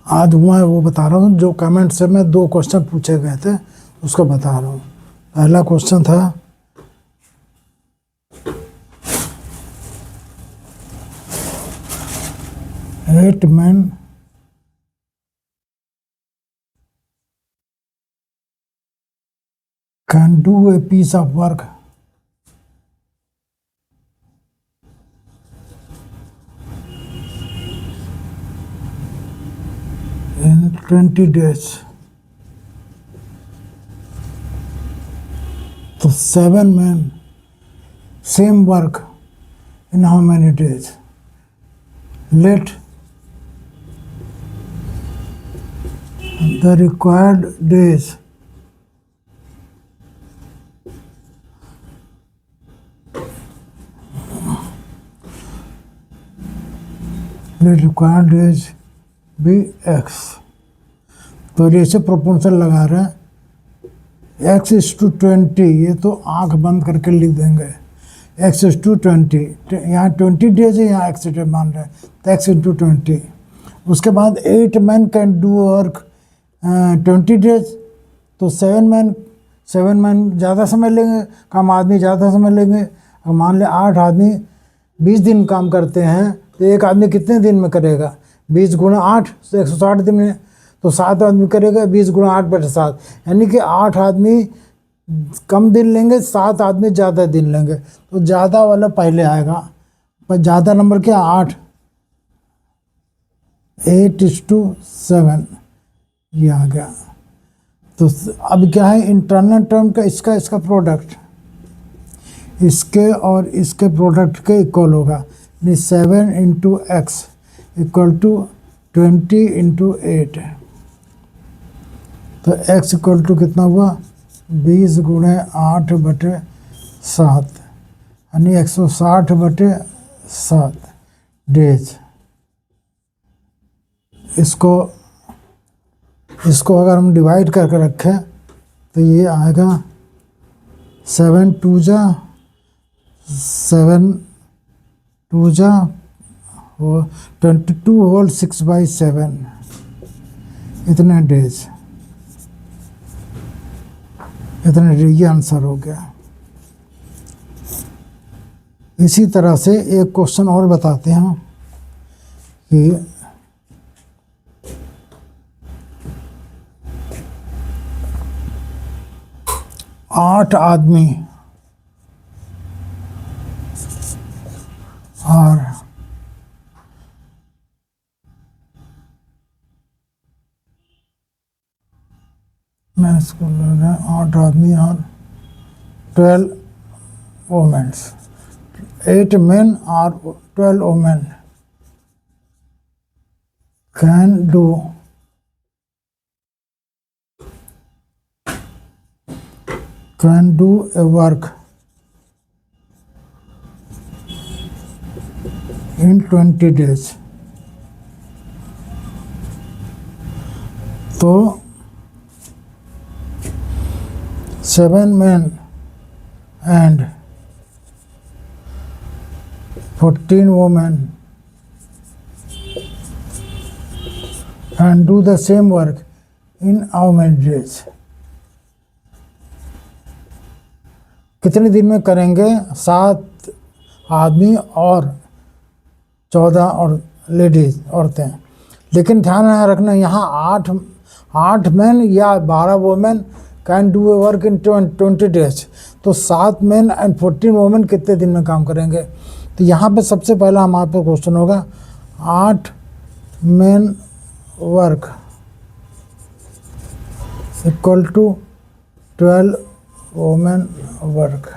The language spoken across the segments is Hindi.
आज मैं वो बता रहा हूँ जो कमेंट से मैं 2 क्वेश्चन पूछे गए थे उसको बता रहा हूँ। पहला क्वेश्चन था 8 men can do a piece of work in 20 days. तो 7 men same work in how many days? Let the required days be x। तो जैसे प्रोपोर्शनल लगा रहे हैं x:20, ये तो आंख बंद करके लिख देंगे x:20। यहाँ 20 डेज है, यहाँ x मान रहे हैं तो x:20। उसके बाद 8 men can do work 20 days, तो 7 मैन ज़्यादा समय लेंगे, कम आदमी ज़्यादा समय लेंगे। अब मान ले 8 आदमी 20 दिन काम करते हैं तो एक आदमी कितने दिन में करेगा? 20 गुणा 8 तो 160 दिन में। तो 7 आदमी करेगा 20 गुणा 8/7, यानी कि 8 आदमी कम दिन लेंगे, 7 आदमी ज़्यादा दिन लेंगे। तो ज़्यादा वाला पहले आएगा, पर ज़्यादा नंबर क्या? 8 8:7 ये आ गया। तो अब क्या है इंटरनल टर्म का, इसका प्रोडक्ट इसके और इसके प्रोडक्ट के इक्वल होगा। 7 × x = 20 × 8। तो x = कितना हुआ? 20 × 8/7, यानी 160/7 डेज। इसको अगर हम डिवाइड करके रखें तो ये आएगा 7 2 जा 7 2 जा 22 होल 6/7, इतने डेज, ये आंसर हो गया। इसी तरह से एक क्वेश्चन और बताते हैं कि 8 आदमी और 8 आदमी और 12 वुमेन्स, 8 men और 12 women can do a work in 20 days। तो 7 men and 14 women and do the same work in how many days? कितने दिन में करेंगे? 7 आदमी और 14 और लेडीज औरतें। लेकिन ध्यान रखना यहाँ 8 मैन या 12 women can do a work in 20 days. तो 7 मैन एंड 14 वोमेन कितने दिन में काम करेंगे? तो यहाँ पे सबसे पहला हमारे पास क्वेश्चन होगा 8 man work equal to 12 women work.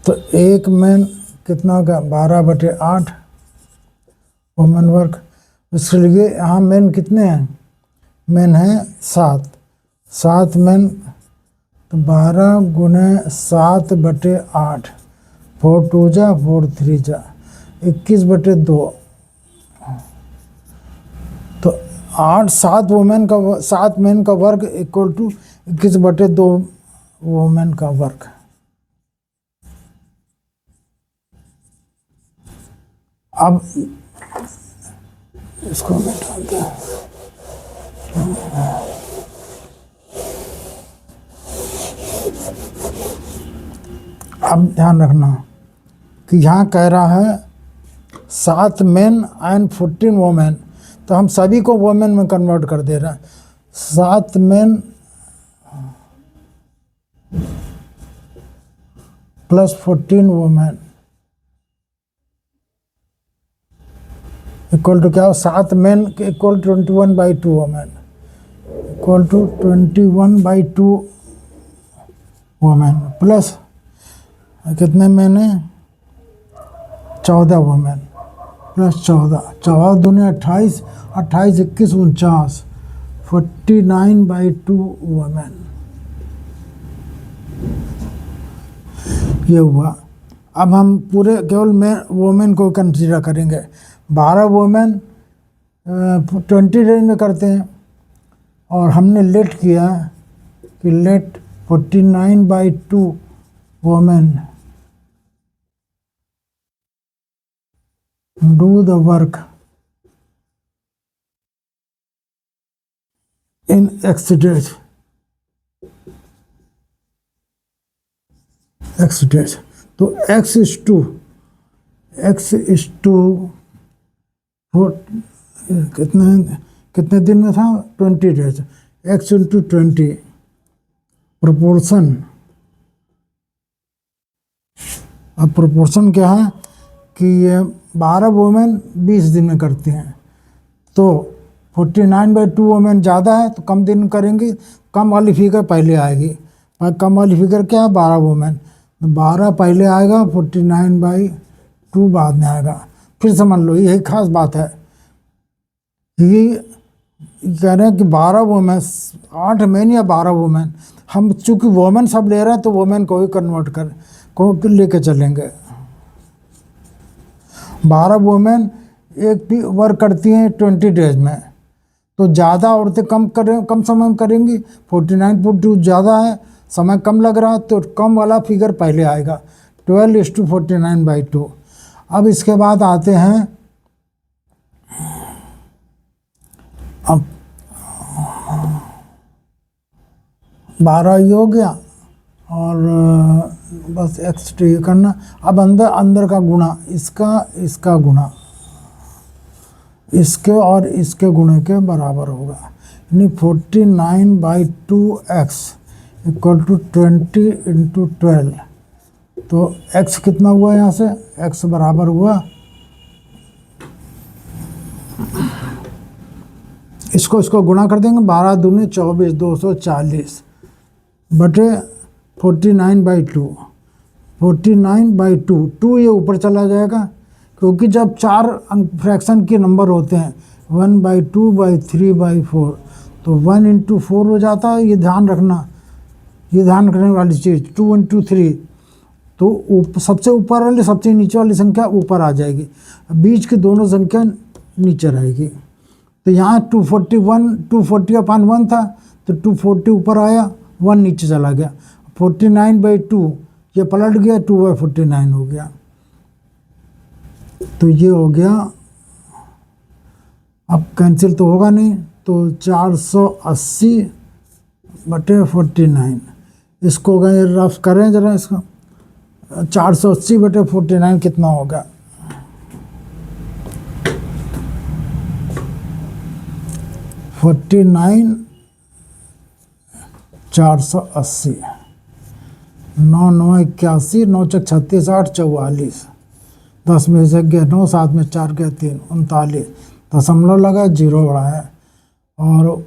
तो 1 मैन कितना होगा? 12/8 वोमेन वर्क। इसके लिए यहाँ मैन कितने हैं? मैन हैं 7 मैन, तो 12 × 7/8, 4 2 जा 4 3 जा 21/2। तो 7 मैन का वर्क इक्वल टू 21/2 वोमेन का वर्क। अब इसको मिटाते हैं। अब ध्यान रखना कि यहाँ कह रहा है 7 मेन एंड 14 वोमेन, तो हम सभी को वोमेन में कन्वर्ट कर दे रहे हैं। 7 men plus 14 women equal to क्या हो, 7 men equal 21/2 women equal to 21/2 women plus कितने मेन है, 14 वोमेन प्लस 14 दूनी 28, 28 21 49, 49/2 वोमेन। ये हुआ। अब हम पूरे केवल वोमेन को कंसीडर करेंगे। 12 वोमेन 20 रेंज में करते हैं, और हमने लेट किया कि let 49/2 women do the work in X days. तो X is to कितने दिन में था, 20 डेज। X into 20 proportion. अब प्रोपोर्शन क्या है कि ये 12 वोमेन 20 दिन में करती हैं, तो 49/2 वोमेन ज़्यादा है तो कम दिन में करेंगी, कम वाली फिगर पहले आएगी। कम वाली फिगर क्या है, 12 वोमेन, तो 12 पहले आएगा, 49/2 बाद में आएगा। फिर समझ लो यही खास बात है, ये कह रहे हैं कि 12 वोमेन, 8 मेन या 12 वोमेन। हम चूँकि वोमेन सब ले रहे हैं तो वोमेन को ही कन्वर्ट को लेके चलेंगे। 12 वोमेन एक भी वर्क करती हैं 20 डेज में, तो ज़्यादा औरतें कम समय में करेंगी। 49/2 ज़्यादा है, समय कम लग रहा है, तो कम वाला फिगर पहले आएगा, 12:49/2। अब इसके बाद आते हैं, अब 12 ही हो गया, और बस एक्स करना। अब अंदर का गुणा, इसका गुणा इसके और इसके गुणे के बराबर होगा, यानी 49/2x इक्वल टू 20 × 12। तो x कितना हुआ, यहाँ से x बराबर हुआ, इसको गुणा कर देंगे, 12 दूनी 24, 240 बटे 49/2। 49/2, 2 ये ऊपर चला जाएगा, क्योंकि जब 4 फ्रैक्शन के नंबर होते हैं 1/2/3/4, तो 1 × 4 हो जाता है। ये ध्यान रखने वाली चीज़। 2 × 3, तो सबसे ऊपर वाली सबसे नीचे वाली संख्या ऊपर आ जाएगी, बीच की दोनों संख्या नीचे रहेगी। तो यहाँ 240/1 था, तो 240 ऊपर आया, 1 नीचे चला गया। 49/2 ये पलट गया, 2/49 हो गया। तो ये हो गया, अब कैंसिल तो होगा नहीं, तो 480/49। इसको अगर रफ करें जरा, इसका 480/49 कितना होगा, 49 480, 9 9 81, 9 6 36, 8 44, 10 में से गया 9, 7 में 4 गया 3, 39 दशमलव लगा, 0 बढ़ा है, और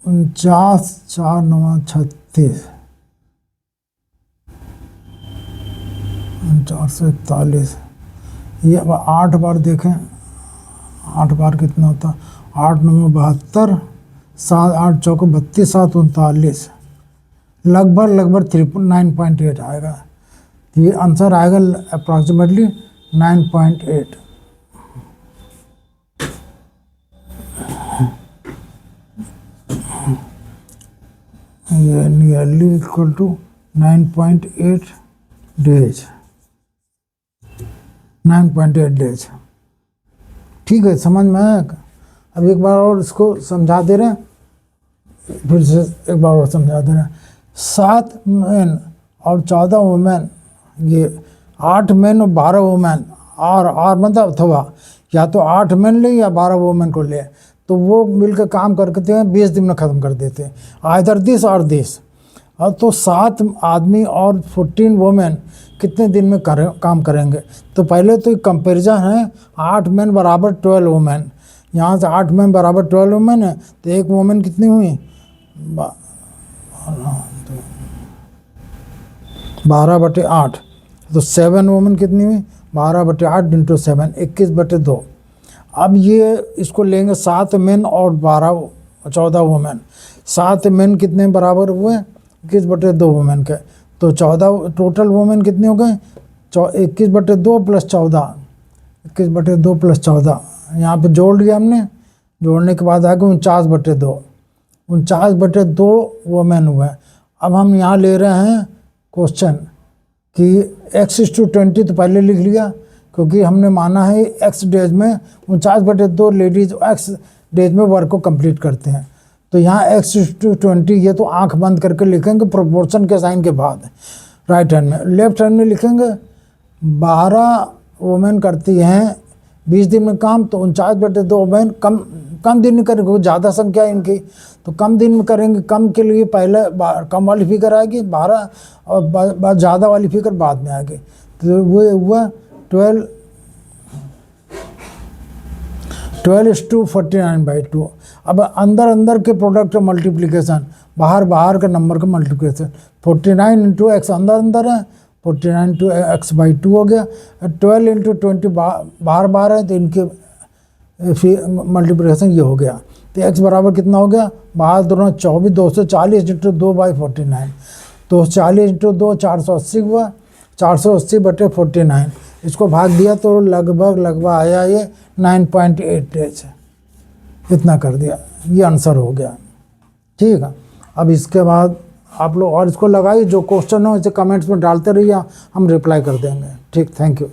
49 4 9 36, 441। ये अब 8 बार देखें, 8 बार कितना होता, 8 9 72, 7 8 चौको 32, 7 39, लगभग 9.8 आएगा। तो ये आंसर आएगा अप्रॉक्सीमेटली 9.8। ये nearly equal to 9.8 days, 9.8 days. ठीक है, समझ में आया। अब एक बार और इसको समझा दे रहे हैं, फिर से एक बार और समझा दे रहे हैं। 7 मेन और 14 वुमेन, ये 8 मेन और 12 वुमेन, और मतलब अथवा या तो 8 मेन ले या 12 वुमेन को ले, तो वो मिलकर काम करते हैं, 20 दिन में ख़त्म कर देते हैं, आइदर दिस और दिस। और तो 7 आदमी और 14 वुमेन कितने दिन में काम करेंगे? तो पहले तो एक कंपेरिजन है, 8 मेन बराबर 12 वुमेन, यहाँ से 8 मेन बराबर 12 वुमेन है, तो एक वुमेन कितनी हुई? 12/8, तो 7 वुमेन कितनी हुई? 12/8 इंटू 7, 21/2। अब ये इसको लेंगे 7 मेन और 14 वुमेन, 7 मेन कितने बराबर हुए? 21/2 वुमेन के, तो 14 टोटल वुमेन कितने हो गए? 21/2 प्लस 14, 21/2 प्लस 14, यहाँ पे जोड़ लिया हमने, जोड़ने के बाद आ गए 49/2, 49/2 वुमेन हुए। अब हम यहाँ ले रहे हैं क्वेश्चन कि x/20 तो पहले लिख लिया, क्योंकि हमने माना है x डेज में 49/2 लेडीज x डेज में वर्क को कंप्लीट करते हैं। तो यहाँ x/20 ये तो आंख बंद करके लिखेंगे प्रोपोर्शन के साइन के बाद राइट हैंड में। लेफ्ट हैंड में लिखेंगे 12 वुमेन करती हैं 20 दिन में काम, तो 49/2 वुमेन कम दिन में करेंगे, ज़्यादा संख्या है इनकी, तो कम दिन में करेंगे। कम के लिए पहले कम वाली फिगर आएगी 12 और ज़्यादा वाली फिगर बाद में आएगी। तो वो हुआ 12:49/2। अब अंदर के प्रोडक्ट का मल्टीप्लिकेशन, बाहर का नंबर का मल्टीप्लिकेशन, 49 इंटू एक्स अंदर है, 49 इंटू x/2 हो गया, 12 इंटू 20 बाहर है, तो इनके मल्टीप्लिकेशन ये हो गया। तो x बराबर कितना हो गया? बाहर दोनों 24, 240 इंटू 2/49, 240 इंटू 2 480 हुआ, 480/49। इसको भाग दिया तो लगभग आया ये 9.8 डेज, इतना कर दिया, ये आंसर हो गया। ठीक है, अब इसके बाद आप लोग और इसको लगाइए, जो क्वेश्चन हो इसे कमेंट्स में डालते रहिए, हम रिप्लाई कर देंगे। ठीक, थैंक यू।